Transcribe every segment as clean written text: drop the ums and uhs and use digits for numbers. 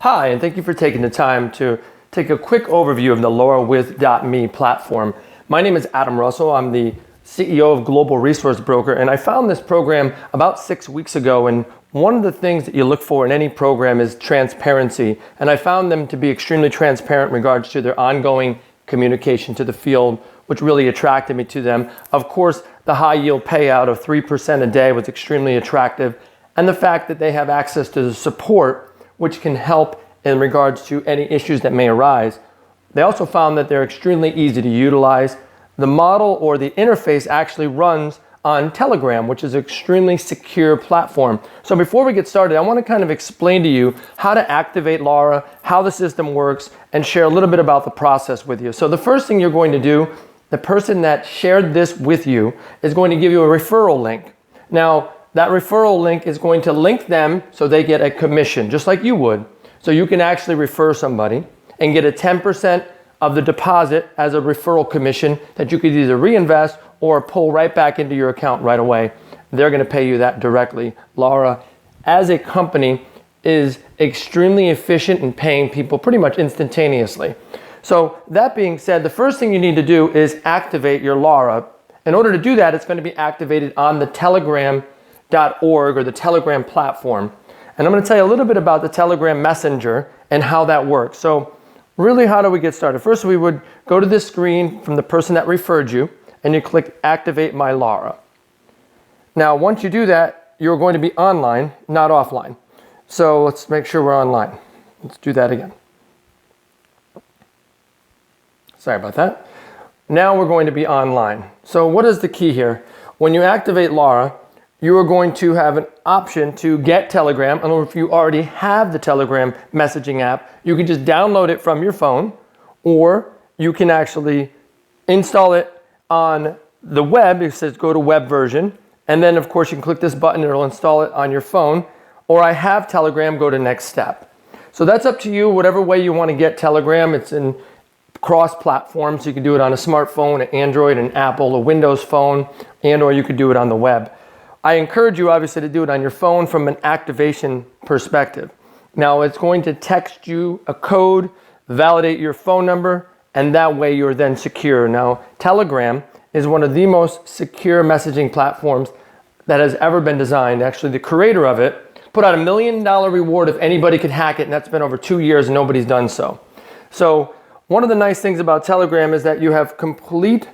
Hi, and thank you for taking the time to take a quick overview of the LaraWith.me platform. My name is Adam Russell. I'm the CEO of Global Resource Broker, and I found this program about 6 weeks ago, and one of the things that you look for in any program is transparency, and I found them to be extremely transparent in regards to their ongoing communication to the field, which really attracted me to them. Of course, the high yield payout of 3% a day was extremely attractive, and the fact that they have access to the support which can help in regards to any issues that may arise. They also found that they're extremely easy to utilize. The model or the interface actually runs on Telegram, which is an extremely secure platform. So before we get started, I want to kind of explain to you how to activate Lara, how the system works, and share a little bit about the process with you. So the first thing you're going to do, the person that shared this with you is going to give you a referral link. Now, that referral link is going to link them so they get a commission, just like you would. So you can actually refer somebody and get a 10% of the deposit as a referral commission that you could either reinvest or pull right back into your account right away. They're going to pay you that directly. Lara, as a company, is extremely efficient in paying people pretty much instantaneously. So that being said, the first thing you need to do is activate your Lara. In order to do that, it's going to be activated on the Telegram.org or the Telegram platform. And I'm going to tell you a little bit about the Telegram Messenger and how that works. So really, how do we get started? First, we would go to this screen from the person that referred you, and you click Activate My Lara. Now, once you do that, you're going to be online, not offline. So let's make sure we're online. Let's do that again. Sorry about that. Now we're going to be online. So what is the key here? When you activate Lara, you are going to have an option to get Telegram. I don't know if you already have the Telegram messaging app. You can just download it from your phone, or you can actually install it on the web. It says go to web version. And then, of course, you can click this button. It'll install it on your phone. Or I have Telegram, go to next step. So that's up to you, whatever way you want to get Telegram. It's in cross-platform, so you can do it on a smartphone, an Android, an Apple, a Windows phone, and or you could do it on the web. I encourage you, obviously, to do it on your phone from an activation perspective. Now, it's going to text you a code, validate your phone number, and that way you're then secure. Now, Telegram is one of the most secure messaging platforms that has ever been designed. Actually, the creator of it put out $1 million reward if anybody could hack it, and that's been over 2 years and nobody's done so. So one of the nice things about Telegram is that you have complete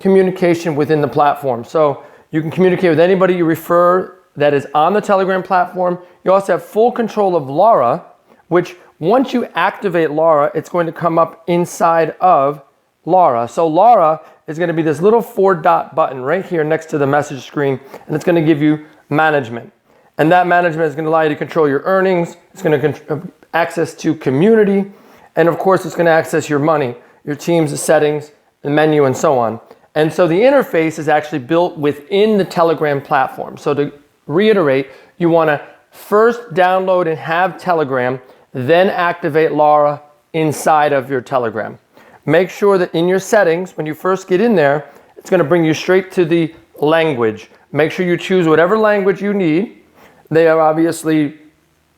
communication within the platform. So you can communicate with anybody you refer that is on the Telegram platform. You also have full control of Lara, which once you activate Lara, it's going to come up inside of Lara. So Lara is going to be this little 4-dot button right here next to the message screen, and it's going to give you management. And that management is going to allow you to control your earnings. It's going to access to community. And of course, it's going to access your money, your teams, the settings, the menu, and so on. And so the interface is actually built within the Telegram platform. So to reiterate, you want to first download and have Telegram, then activate Lara inside of your Telegram. Make sure that in your settings, when you first get in there, it's going to bring you straight to the language. Make sure you choose whatever language you need. They have obviously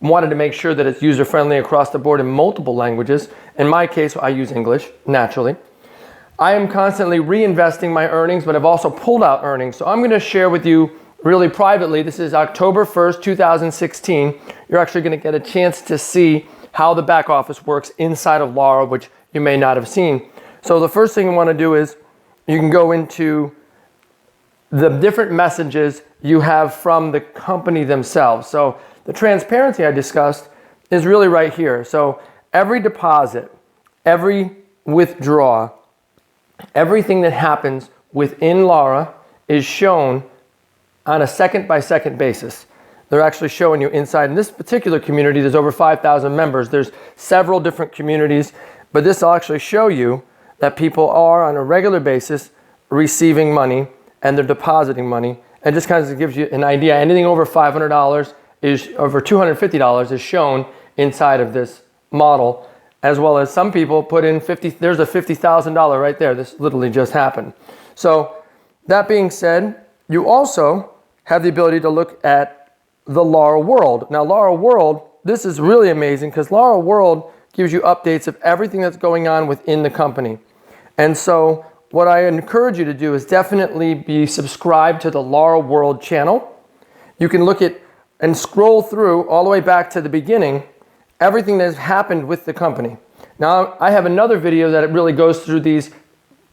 wanted to make sure that it's user-friendly across the board in multiple languages. In my case, I use English, naturally. I am constantly reinvesting my earnings, but I've also pulled out earnings. So I'm going to share with you really privately. This is October 1st, 2016. You're actually going to get a chance to see how the back office works inside of Lara, which you may not have seen. So the first thing you want to do is you can go into the different messages you have from the company themselves. So the transparency I discussed is really right here. So every deposit, every withdrawal, everything that happens within Lara is shown on a second-by-second basis. They're actually showing you inside. In this particular community, there's over 5,000 members. There's several different communities, but this will actually show you that people are on a regular basis receiving money and they're depositing money. And just kind of gives you an idea. Anything over $500 is over $250 is shown inside of this model, as well as some people put in there's a $50,000 right there. This literally just happened. So that being said, you also have the ability to look at the Lara World. Now, Lara World this is really amazing because Lara World gives you updates of everything that's going on within the company. And so what I encourage you to do is definitely be subscribed to the Lara World channel. You can look at and scroll through all the way back to the beginning, everything that has happened with the company. Now, I have another video that really goes through these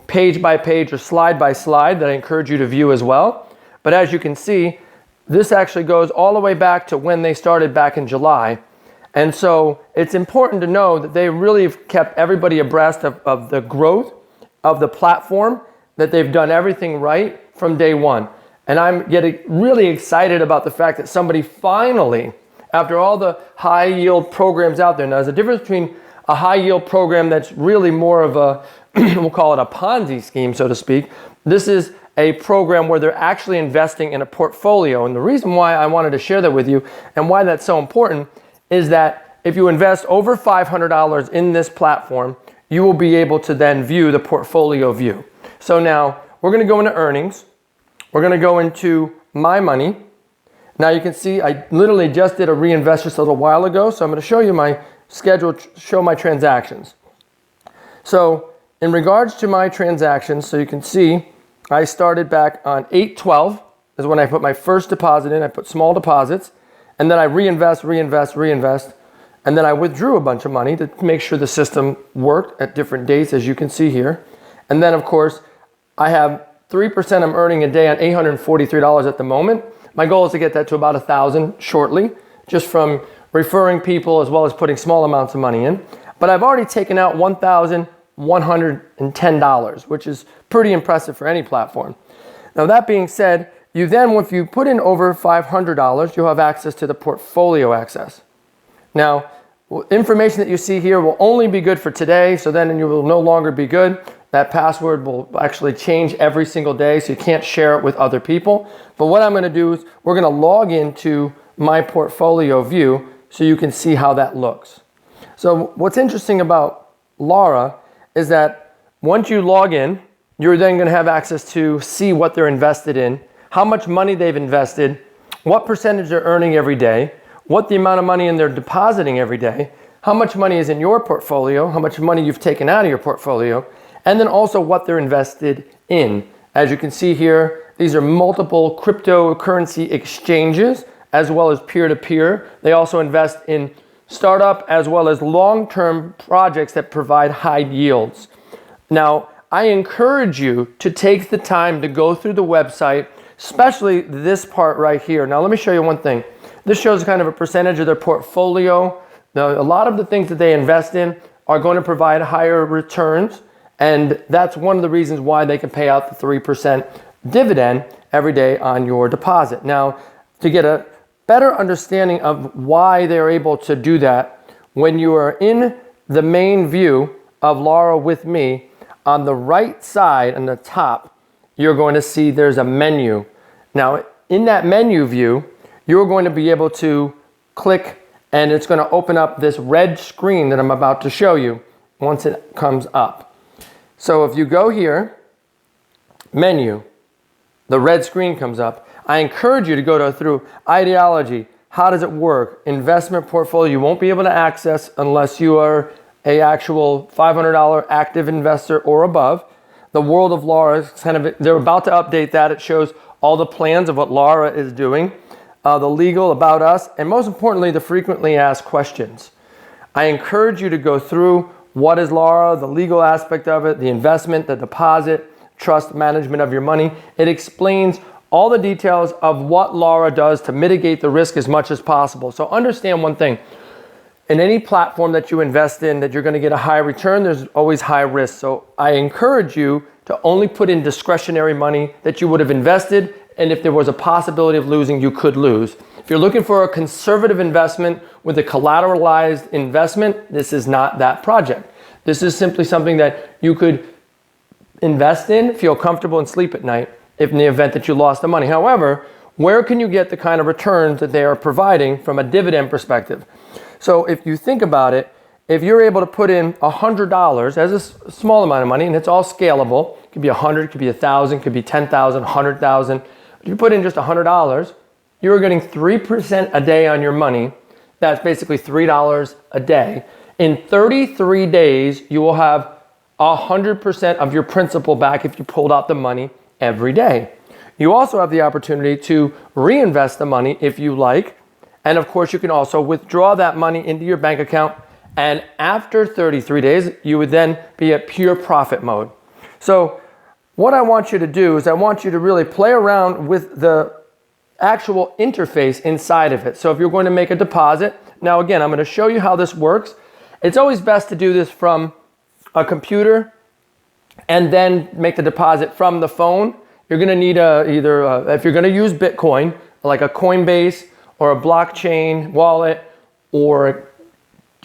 page by page or slide by slide that I encourage you to view as well. But as you can see, this actually goes all the way back to when they started back in July. And so it's important to know that they really have kept everybody abreast of the growth of the platform, that they've done everything right from day one. And I'm getting really excited about the fact that somebody finally, after all the high yield programs out there, now there's a difference between a high yield program that's really more of a, we'll call it a Ponzi scheme, so to speak. This is a program where they're actually investing in a portfolio. And the reason why I wanted to share that with you and why that's so important is that if you invest over $500 in this platform, you will be able to then view the portfolio view. So now we're going to go into earnings. We're going to go into my money. Now you can see I literally just did a reinvest just a little while ago. So I'm going to show you my schedule, show my transactions. So in regards to my transactions, so you can see I started back on 8/12 is when I put my first deposit in. I put small deposits, and then I reinvest, and then I withdrew a bunch of money to make sure the system worked at different dates, as you can see here. And then, of course, I have 3% I'm earning a day on $843 at the moment. My goal is to get that to about 1,000 shortly, just from referring people as well as putting small amounts of money in. But I've already taken out $1,110, which is pretty impressive for any platform. Now that being said, you then, if you put in over $500, you'll have access to the portfolio access. Now, information that you see here will only be good for today, so then you will no longer be good. That password will actually change every single day, so you can't share it with other people. But what I'm going to do is we're going to log into my portfolio view so you can see how that looks. So what's interesting about Lara is that once you log in, you're then going to have access to see what they're invested in, how much money they've invested, what percentage they're earning every day, what the amount of money they're depositing every day, how much money is in your portfolio, how much money you've taken out of your portfolio, and then also what they're invested in. As you can see here, these are multiple cryptocurrency exchanges as well as peer-to-peer. They also invest in startup as well as long-term projects that provide high yields. Now, I encourage you to take the time to go through the website, especially this part right here. Now, let me show you one thing. This shows kind of a percentage of their portfolio. Now, a lot of the things that they invest in are going to provide higher returns, and that's one of the reasons why they can pay out the 3% dividend every day on your deposit. Now, to get a better understanding of why they're able to do that, when you are in the main view of Lara with me, on the right side, on the top, you're going to see there's a menu. Now, in that menu view, you're going to be able to click and it's going to open up this red screen that I'm about to show you once it comes up. So if you go here, menu, the red screen comes up. I encourage you to go through ideology, how does it work, investment portfolio. You won't be able to access unless you are a actual $500 active investor or above. The world of Lara is they're about to update that. It shows all the plans of what Lara is doing, the legal, about us, and most importantly, the frequently asked questions. I encourage you to go through what is Lara, the legal aspect of it, the investment, the deposit, trust management of your money. It explains all the details of what Lara does to mitigate the risk as much as possible. So understand one thing. In any platform that you invest in that you're going to get a high return, there's always high risk. So I encourage you to only put in discretionary money that you would have invested, and if there was a possibility of losing, you could lose. If you're looking for a conservative investment with a collateralized investment, this is not that project. This is simply something that you could invest in, feel comfortable, and sleep at night if in the event that you lost the money. However, where can you get the kind of returns that they are providing from a dividend perspective? So if you think about it, if you're able to put in $100 as a small amount of money, and it's all scalable, it could be 100, it could be 1,000, it could be 10,000, 100,000. If you put in just $100, you're getting 3% a day on your money. That's basically $3 a day. In 33 days, you will have 100% of your principal back if you pulled out the money every day. You also have the opportunity to reinvest the money if you like. And of course, you can also withdraw that money into your bank account. And after 33 days, you would then be at pure profit mode. So what I want you to do is I want you to really play around with the actual interface inside of it. So if you're going to make a deposit, now again, I'm going to show you how this works. It's always best to do this from a computer and then make the deposit from the phone. You're going to need if you're going to use Bitcoin, like a Coinbase or a blockchain wallet or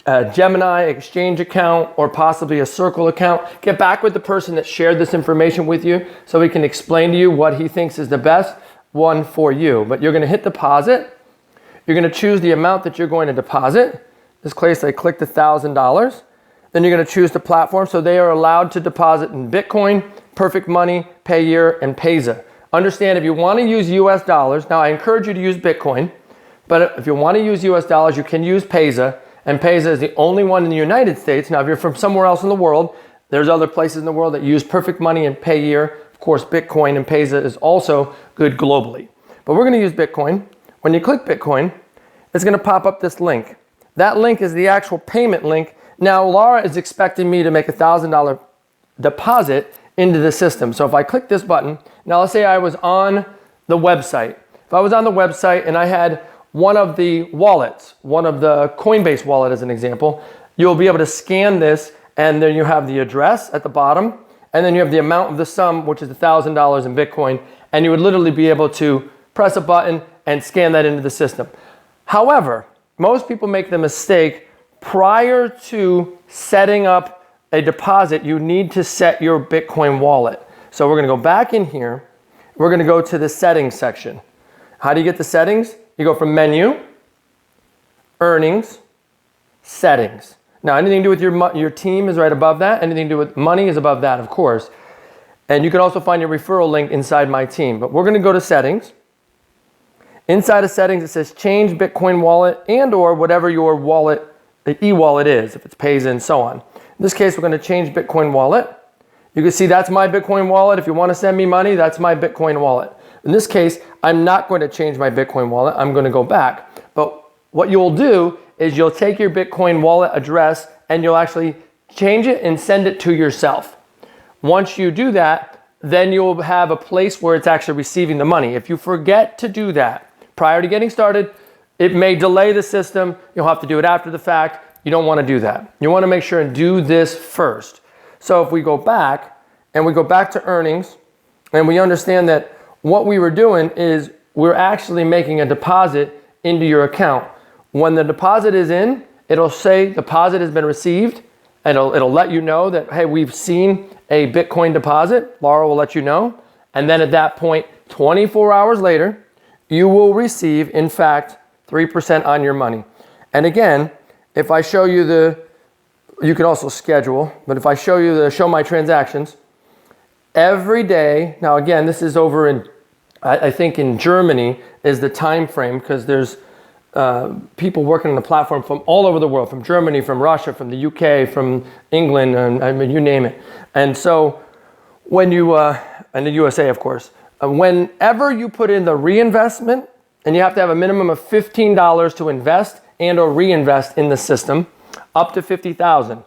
a Gemini exchange account or possibly a Circle account. Get back with the person that shared this information with you so he can explain to you what he thinks is the best one for you. But you're going to hit deposit. You're going to choose the amount that you're going to deposit. In this case, I clicked $1,000. Then you're going to choose the platform. So they are allowed to deposit in Bitcoin, Perfect Money, Payeer, and Payza. Understand, if you want to use US dollars, now I encourage you to use Bitcoin, but if you want to use US dollars, you can use Payza. And Payza is the only one in the United States. Now, if you're from somewhere else in the world, there's other places in the world that use Perfect Money and Payeer. Of course, Bitcoin and Payza is also good globally. But we're going to use Bitcoin. When you click Bitcoin, it's going to pop up this link. That link is the actual payment link. Now, Lara is expecting me to make $1,000 deposit into the system. So if I click this button, now let's say I was on the website. If I was on the website and I had one of the wallets, one of the Coinbase wallet as an example, you'll be able to scan this and then you have the address at the bottom and then you have the amount of the sum, which is $1,000 in Bitcoin, and you would literally be able to press a button and scan that into the system. However, most people make the mistake prior to setting up a deposit, you need to set your Bitcoin wallet. So we're going to go back in here. We're going to go to the settings section. How do you get the settings? You go from menu, earnings, settings. Now, anything to do with your team is right above that. Anything to do with money is above that, of course. And you can also find your referral link inside my team. But we're going to go to settings. Inside of settings, it says change Bitcoin wallet and or whatever your wallet, the e-wallet is, if it's Payza and so on. In this case, we're going to change Bitcoin wallet. You can see that's my Bitcoin wallet. If you want to send me money, that's my Bitcoin wallet. In this case, I'm not going to change my Bitcoin wallet. I'm going to go back. But what you'll do is you'll take your Bitcoin wallet address and you'll actually change it and send it to yourself. Once you do that, then you'll have a place where it's actually receiving the money. If you forget to do that prior to getting started, it may delay the system. You'll have to do it after the fact. You don't want to do that. You want to make sure and do this first. So if we go back and we go back to earnings and we understand that what we were doing is we're actually making a deposit into your account. When the deposit is in, it'll say deposit has been received, and it'll let you know that, hey, we've seen a Bitcoin deposit. Lara will let you know. And then at that point, 24 hours later, you will receive, in fact, 3% on your money. And again, if I show you you can also schedule, but if I show you show my transactions, every day, now again, this is over in, I think in Germany is the time frame, because there's people working on the platform from all over the world, from Germany, from Russia, from the UK, from England, and I mean, you name it. And so when you, and the USA, of course, whenever you put in the reinvestment, and you have to have a minimum of $15 to invest and or reinvest in the system, up to $50,000.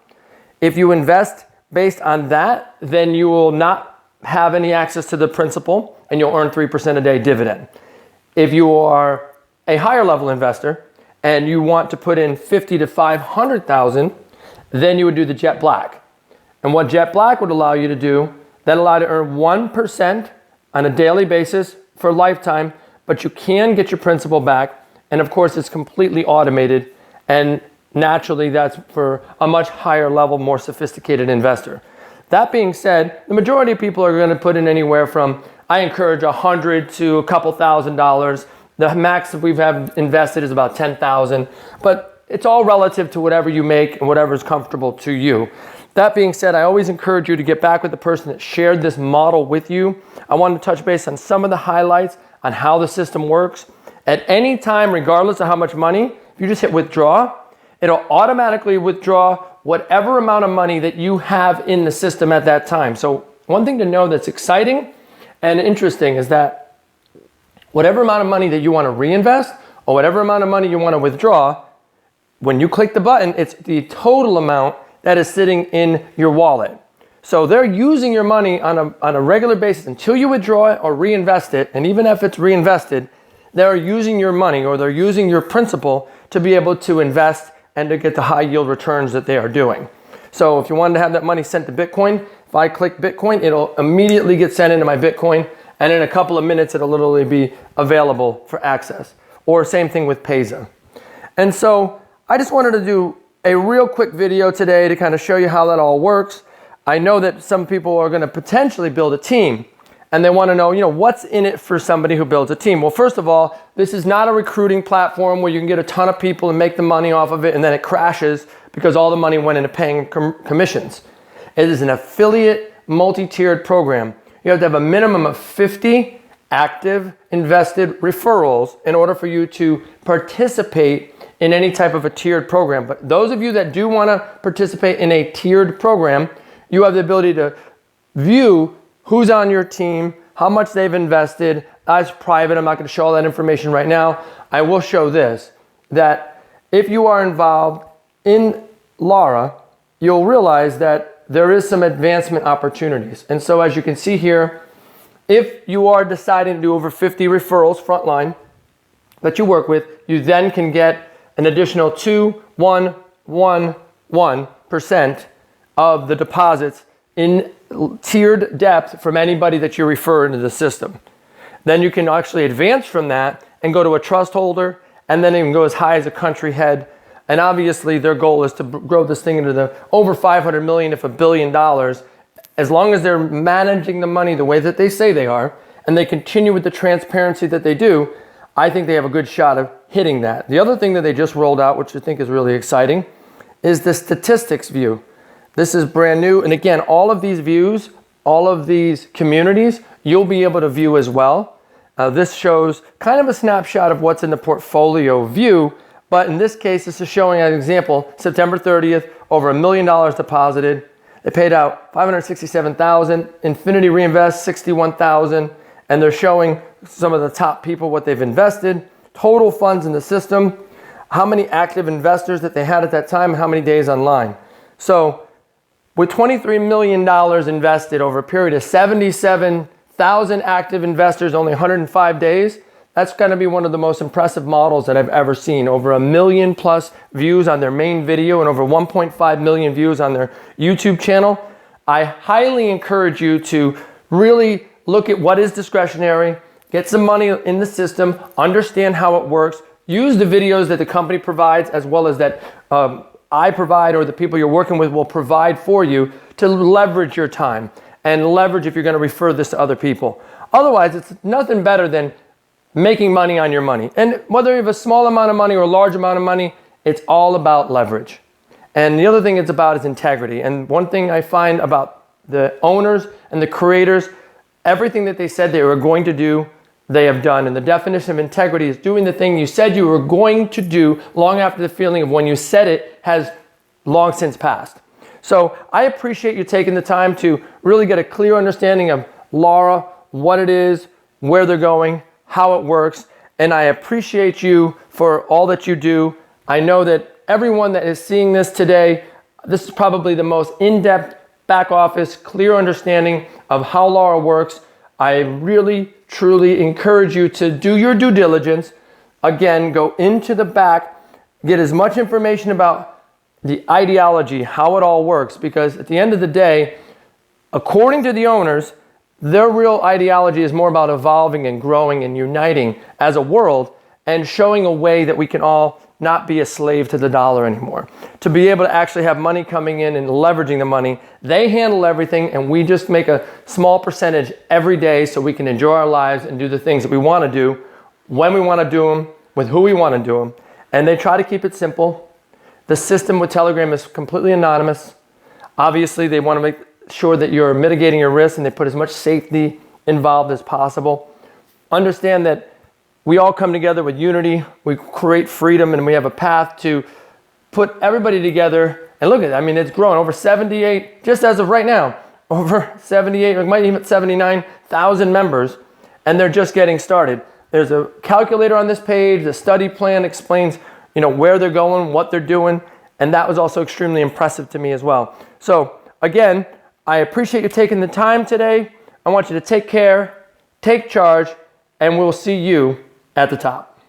If you invest based on that, then you will not have any access to the principal and you'll earn 3% a day dividend. If you are a higher level investor and you want to put in 50 to 500,000, then you would do the Jet Black. And what Jet Black would allow you to do, that allow you to earn 1% on a daily basis for a lifetime, but you can get your principal back. And of course, it's completely automated, and naturally that's for a much higher level, more sophisticated investor. That being said, the majority of people are going to put in anywhere from, I encourage $100 to a couple $1,000s. The max that we've invested is about $10,000, but it's all relative to whatever you make and whatever is comfortable to you. That being said, I always encourage you to get back with the person that shared this model with you. I want to touch base on some of the highlights on how the system works. At any time, regardless of how much money, if if you just hit withdraw, it'll automatically withdraw whatever amount of money that you have in the system at that time. So one thing to know that's exciting and interesting is that whatever amount of money that you want to reinvest or whatever amount of money you want to withdraw, when you click the button, it's the total amount that is sitting in your wallet. So they're using your money on a regular basis until you withdraw it or reinvest it. And even if it's reinvested, they're using your money or they're using your principal to be able to invest and to get the high yield returns that they are doing. So if you wanted to have that money sent to Bitcoin, if I click Bitcoin, it'll immediately get sent into my Bitcoin. And in a couple of minutes, it'll literally be available for access. Or same thing with Payza. And so I just wanted to do a real quick video today to kind of show you how that all works. I know that some people are going to potentially build a team and they want to know, what's in it for somebody who builds a team. Well, first of all, this is not a recruiting platform where you can get a ton of people and make the money off of it and then it crashes because all the money went into paying commissions. It is an affiliate multi-tiered program. You have to have a minimum of 50 active invested referrals in order for you to participate in any type of a tiered program. But those of you that do want to participate in a tiered program, you have the ability to view who's on your team, how much they've invested. That's private. I'm not going to show all that information right now. I will show this, that if you are involved in Lara, you'll realize that there is some advancement opportunities. And so as you can see here, if you are deciding to do over 50 referrals frontline that you work with, you then can get an additional 2.111% of the deposits in tiered depth from anybody that you refer into the system. Then you can actually advance from that and go to a trust holder and then even go as high as a country head. And obviously their goal is to grow this thing into the over 500 million, if $1 billion, as long as they're managing the money the way that they say they are, and they continue with the transparency that they do. I think they have a good shot of hitting that. The other thing that they just rolled out, which I think is really exciting, is the statistics view. This is brand new. And again, all of these views, all of these communities, you'll be able to view as well. This shows kind of a snapshot of what's in the portfolio view. But in this case, this is showing an example, September 30th, over $1 million deposited. They paid out $567,000. Infinity Reinvest, $61,000. And they're showing some of the top people, what they've invested, total funds in the system, how many active investors that they had at that time, and how many days online. So with $23 million invested over a period of 77,000 active investors, only 105 days, that's going to be one of the most impressive models that I've ever seen. Over 1 million plus views on their main video and over 1.5 million views on their YouTube channel. I highly encourage you to really look at what is discretionary, get some money in the system, understand how it works, use the videos that the company provides as well as that I provide or the people you're working with will provide for you to leverage your time and leverage if you're going to refer this to other people. Otherwise, it's nothing better than making money on your money. And whether you have a small amount of money or a large amount of money, it's all about leverage. And the other thing it's about is integrity. And one thing I find about the owners and the creators, everything that they said they were going to do, they have done. And the definition of integrity is doing the thing you said you were going to do long after the feeling of when you said it has long since passed. So I appreciate you taking the time to really get a clear understanding of Lara, what it is, where they're going, how it works. And I appreciate you for all that you do. I know that everyone that is seeing this today, this is probably the most in-depth back office, clear understanding of how Lara works. I really, truly encourage you to do your due diligence. Again, go into the back, get as much information about the ideology, how it all works, because at the end of the day, according to the owners, their real ideology is more about evolving and growing and uniting as a world and showing a way that we can all not be a slave to the dollar anymore. To be able to actually have money coming in and leveraging the money. They handle everything and we just make a small percentage every day so we can enjoy our lives and do the things that we want to do, when we want to do them, with who we want to do them. And they try to keep it simple. The system with Telegram is completely anonymous. Obviously, they want to make sure that you're mitigating your risk and they put as much safety involved as possible. Understand that we all come together with unity, we create freedom, and we have a path to put everybody together. And look at it, I mean, it's grown over 78, just as of right now, over 78, or might even hit 79,000 members, and they're just getting started. There's a calculator on this page, the study plan explains, where they're going, what they're doing, and that was also extremely impressive to me as well. So again, I appreciate you taking the time today. I want you to take care, take charge, and we'll see you at the top.